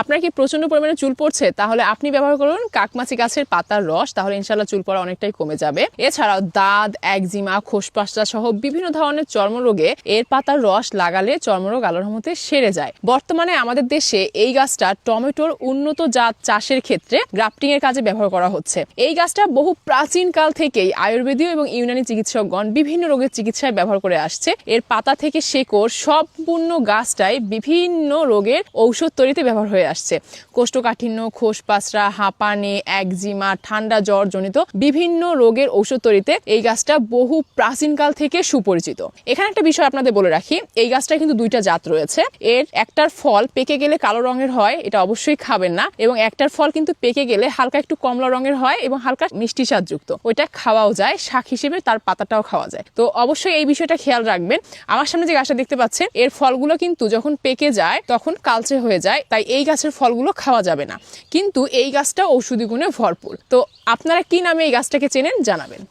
আপনার কি প্রচন্ড পরিমাণে চুল পড়ছে, তাহলে আপনি ব্যবহার করুন কাকমাছি গাছের পাতার রস, তাহলে ইনশাল্লাহ চুল পড়া অনেকটাই কমে যাবে। এছাড়াও দাঁত, একজিমা, খোসপাসা সহ বিভিন্ন ধরনের চর্মরোগে এর পাতার রস লাগালে চর্মরোগ আল্লাহর রহমতে সেরে যায়। বর্তমানে আমাদের দেশে এই গাছটা টমেটোর উন্নত জাত চাষের ক্ষেত্রে গ্রাফটিং এর কাজে ব্যবহার করা হচ্ছে। এই গাছটা বহু প্রাচীন কাল থেকেই আয়ুর্বেদীয় এবং ইউনানি চিকিৎসকগণ বিভিন্ন রোগের চিকিৎসায় ব্যবহার করে আসছে। এর পাতা থেকে শেকড় সম্পূর্ণ গাছটাই বিভিন্ন রোগের ঔষধ তৈরিতে ব্যবহার হয়ে আসছে। কোষ্ঠকাঠিন্য, খোসপাসরা, হাঁপানি, একজিমা, ঠান্ডা জ্বর জনিত বিভিন্ন রোগের ঔষধ তৈরিতে এই গাছটা বহু প্রাচীনকাল থেকে সুপরিচিত। এখানে একটা বিষয় আপনাদের বলে রাখি, এই গাছটা কিন্তু দুইটা জাত রয়েছে। এর একটার ফল পেকে গেলে কালো রঙের হয়, এটা অবশ্যই খাবেন না, এবং একটার ফল কিন্তু পেকে গেলে হালকা একটু কমলা রঙের হয় এবং হালকা মিষ্টি স্বাদযুক্ত, ওইটা খাওয়াও যায়, শাক হিসেবে তার পাতাটাও খাওয়া যায়। তো অবশ্যই এই বিষয়টা খেয়াল রাখবেন। আমার সামনে যে গাছটা দেখতে পাচ্ছেন, এর ফলগুলো কিন্তু যখন পেকে যায় তখন কালচে হয়ে যায়, তাই এই গাছের ফলগুলো খাওয়া যাবে না। কিন্তু এই গাছটা ঔষধি গুণে ভরপুর। তো আপনারা কি নামে এই গাছটাকে চেনেন জানাবেন।